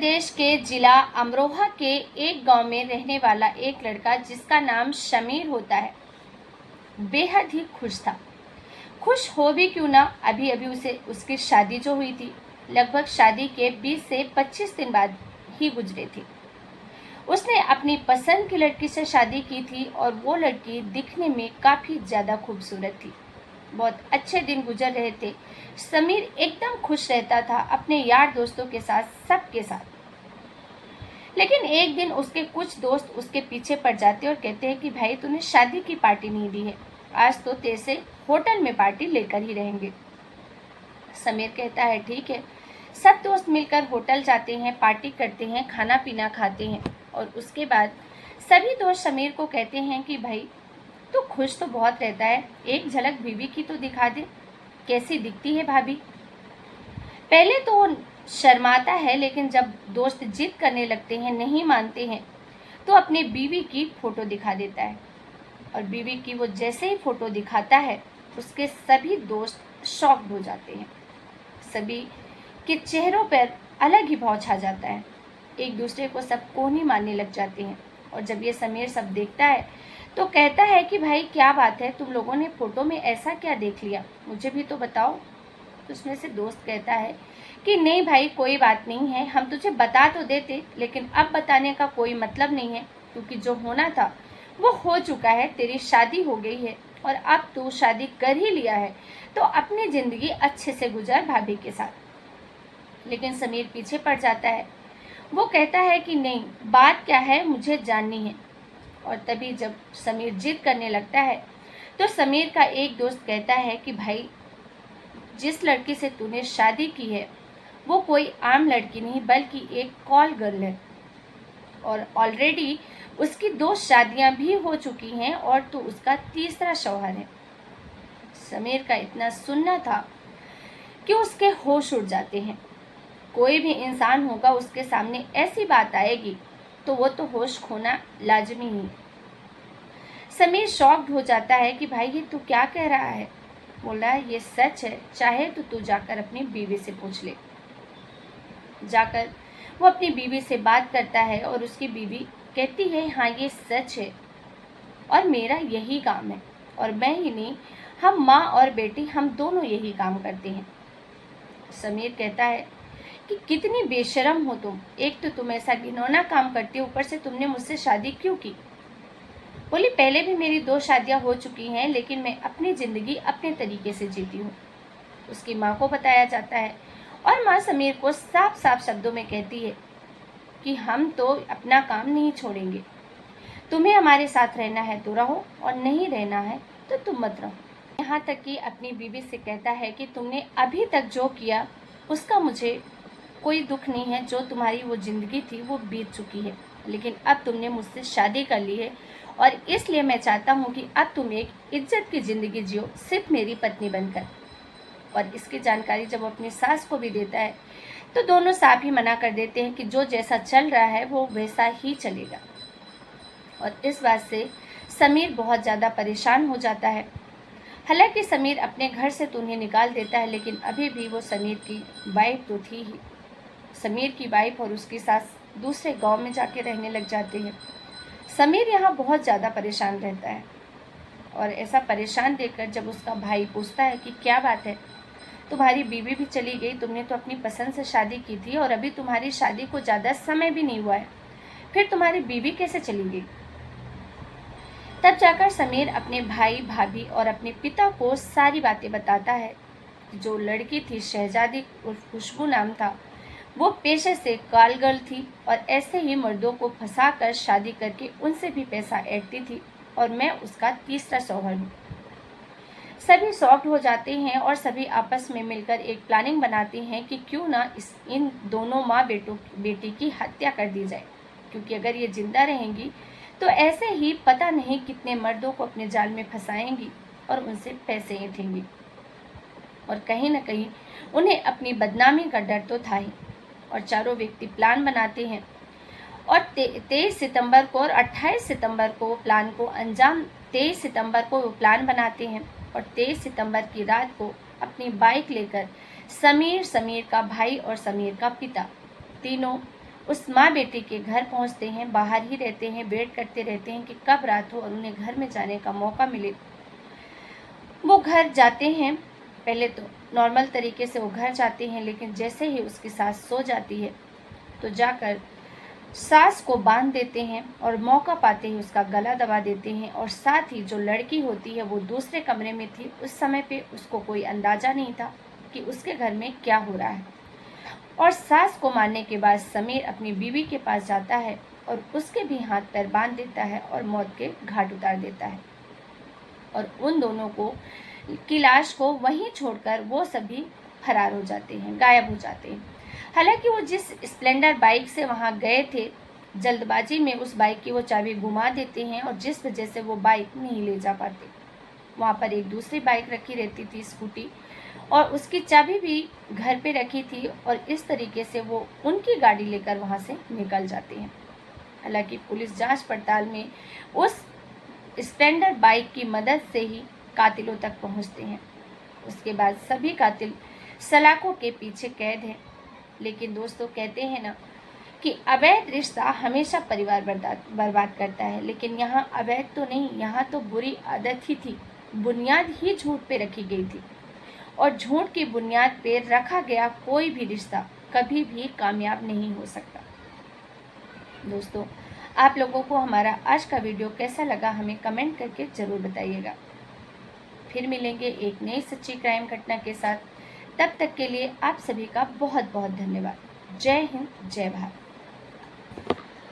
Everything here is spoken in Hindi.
प्रदेश के जिला अमरोहा के एक गांव में रहने वाला एक लड़का जिसका नाम शमीर होता है, बेहद ही खुश था। खुश हो भी क्यों ना, अभी अभी उसे उसकी शादी जो हुई थी, लगभग शादी के 20 से 25 दिन बाद ही गुजरे थे। उसने अपनी पसंद की लड़की से शादी की थी और वो लड़की दिखने में काफ़ी ज़्यादा खूबसूरत थी। बहुत अच्छे दिन गुजर रहे थे। समीर एकदम खुश रहता था अपने यार दोस्तों के साथ, सबके साथ। लेकिन एक दिन उसके कुछ दोस्त उसके पीछे पड़ जाते और कहते हैं कि भाई तूने शादी की पार्टी नहीं दी है, आज तो तेरे से होटल में पार्टी लेकर ही रहेंगे। समीर कहता है ठीक है। सब दोस्त मिलकर होटल जाते हैं, पार्टी करते हैं, खाना पीना खाते हैं और उसके बाद सभी दोस्त समीर को कहते हैं कि भाई तू खुश तो बहुत रहता है, एक झलक बीवी की तो दिखा दे, कैसी दिखती है भाभी। पहले तो वो शर्माता है, लेकिन जब दोस्त जिद करने लगते हैं, नहीं मानते हैं, तो अपनी बीवी की फोटो दिखा देता है और बीवी की वो जैसे ही फोटो दिखाता है, उसके सभी दोस्त शॉक्ड हो जाते हैं। सभी के चेहरों पर अलग ही भाव छा जाता है, एक दूसरे को सब कोहनी मारने लग जाते हैं। और जब ये समीर सब देखता है तो कहता है कि भाई क्या बात है, तुम लोगों ने फोटो में ऐसा क्या देख लिया, मुझे भी तो बताओ। तो उसमें से दोस्त कहता है कि नहीं भाई कोई बात नहीं है, हम तुझे बता तो देते, लेकिन अब बताने का कोई मतलब नहीं है, क्योंकि जो होना था वो हो चुका है, तेरी शादी हो गई है और अब तू शादी कर ही लिया है, तो अपनी ज़िंदगी अच्छे से गुजार भाभी के साथ। लेकिन समीर पीछे पड़ जाता है। वो कहता है कि नहीं, बात क्या है मुझे जाननी है। और तभी जब समीर जिद करने लगता है तो समीर का एक दोस्त कहता है कि भाई जिस लड़की से तूने शादी की है वो कोई आम लड़की नहीं बल्कि एक कॉल गर्ल है और ऑलरेडी उसकी 2 शादियां भी हो चुकी हैं और तू उसका तीसरा शौहर है। समीर का इतना सुनना था कि उसके होश उड़ जाते हैं। कोई भी इंसान होगा, उसके सामने ऐसी बात आएगी तो वो तो होश खोना लाजमी ही। समीर शॉक्ड हो जाता है कि भाई ये तू क्या कह रहा है। बोला ये सच है, चाहे तो तू जाकर अपनी बीवी से पूछ ले। जाकर वो अपनी बीवी से बात करता है और उसकी बीवी कहती है हाँ ये सच है और मेरा यही काम है और मैं ही नहीं, हम माँ और बेटी हम दोनों यही काम करते हैं। समीर कहता है कि कितनी बेशर्म हो तुम, एक तो तुम ऐसा घिनौना काम करते हो, ऊपर से तुमने मुझसे शादी क्यों की। बोली पहले भी मेरी 2 शादियां हो चुकी हैं, लेकिन मैं अपनी ज़िंदगी अपने तरीके से जीती हूँ। उसकी माँ को बताया जाता है और माँ समीर को साफ साफ शब्दों में कहती है कि हम तो अपना काम नहीं छोड़ेंगे, तुम्हें हमारे साथ रहना है तो रहो और नहीं रहना है तो तुम मत रहो। यहाँ तक कि अपनी बीवी से कहता है कि तुमने अभी तक जो किया उसका मुझे कोई दुख नहीं है, जो तुम्हारी वो ज़िंदगी थी वो बीत चुकी है, लेकिन अब तुमने मुझसे शादी कर ली है और इसलिए मैं चाहता हूँ कि अब तुम एक इज्जत की ज़िंदगी जियो, सिर्फ मेरी पत्नी बनकर। और इसकी जानकारी जब वो अपनी सास को भी देता है तो दोनों साफ ही मना कर देते हैं कि जो जैसा चल रहा है वो वैसा ही चलेगा। और इस बात से समीर बहुत ज़्यादा परेशान हो जाता है। हालांकि समीर अपने घर से तो उन्हें निकाल देता है, लेकिन अभी भी वो समीर की वाइफ तो थी ही। समीर की वाइफ और उसकी सास दूसरे गांव में जाके रहने लग जाते हैं। समीर यहाँ बहुत ज़्यादा परेशान रहता है और ऐसा परेशान देखकर जब उसका भाई पूछता है कि क्या बात है, तुम्हारी बीवी भी चली गई, तुमने तो अपनी पसंद से शादी की थी और अभी तुम्हारी शादी को ज़्यादा समय भी नहीं हुआ है, फिर तुम्हारी बीवी कैसे चली गई। तब जाकर समीर अपने भाई भाभी और अपने पिता को सारी बातें बताता है। जो लड़की थी शहजादी उर्फ खुशबू नाम था, वो पेशे से कॉल गर्ल थी और ऐसे ही मर्दों को फंसाकर शादी करके उनसे भी पैसा ऐंठती थी और मैं उसका तीसरा शौहर हूँ। सभी शॉक्ड हो जाते हैं और सभी आपस में मिलकर एक प्लानिंग बनाते हैं कि क्यों ना इन दोनों माँ बेटी की हत्या कर दी जाए, क्योंकि अगर ये जिंदा रहेंगी तो ऐसे ही पता नहीं कितने मर्दों को अपने जाल में फंसाएंगी और उनसे पैसे ऐंठेंगी। और कहीं न कहीं उन्हें अपनी बदनामी का डर तो था ही। और चारों व्यक्ति प्लान बनाते हैं और 23 सितंबर को और 28 सितंबर को प्लान को अंजाम 23 सितंबर को वो प्लान बनाते हैं और 23 सितंबर की रात को अपनी बाइक लेकर समीर, समीर का भाई और समीर का पिता तीनों उस माँ बेटी के घर पहुंचते हैं, बाहर ही रहते हैं, वेट करते रहते हैं कि कब रात हो और उन्हें घर में जाने का मौका मिले। वो घर जाते हैं, पहले तो नॉर्मल तरीके से वो घर जाते हैं, लेकिन जैसे ही उसकी सास सो जाती है तो जाकर सास को बांध देते हैं और मौका पाते ही उसका गला दबा देते हैं। और साथ ही जो लड़की होती है वो दूसरे कमरे में थी, उस समय पे उसको कोई अंदाज़ा नहीं था कि उसके घर में क्या हो रहा है। और सास को मारने के बाद समीर अपनी बीवी के पास जाता है और उसके भी हाथ पैर बांध देता है और मौत के घाट उतार देता है। और उन दोनों की लाश को वहीं छोड़कर वो सभी फरार हो जाते हैं, गायब हो जाते हैं। हालांकि वो जिस स्प्लेंडर बाइक से वहां गए थे, जल्दबाजी में उस बाइक की वो चाबी घुमा देते हैं और जिस वजह से वो बाइक नहीं ले जा पाते। वहां पर एक दूसरी बाइक रखी रहती थी, स्कूटी, और उसकी चाबी भी घर पे रखी थी और इस तरीके से वो उनकी गाड़ी लेकर वहां से निकल जाते हैं। हालांकि पुलिस जांच पड़ताल में उस स्प्लेंडर बाइक की मदद से ही कातिलों तक पहुंचते हैं। उसके बाद सभी कातिल सलाखों के पीछे कैद हैं। लेकिन दोस्तों, कहते हैं ना कि अवैध रिश्ता हमेशा परिवार बर्बाद करता है, लेकिन यहाँ अवैध तो नहीं, यहाँ तो बुरी आदत ही थी, बुनियाद ही झूठ पे रखी गई थी। और झूठ की बुनियाद पे रखा गया कोई भी रिश्ता कभी भी कामयाब नहीं हो सकता। दोस्तों, आप लोगों को हमारा आज का वीडियो कैसा लगा हमें कमेंट करके ज़रूर बताइएगा। फिर मिलेंगे एक नई सच्ची क्राइम घटना के साथ। तब तक के लिए आप सभी का बहुत बहुत धन्यवाद। जय हिंद, जय भारत।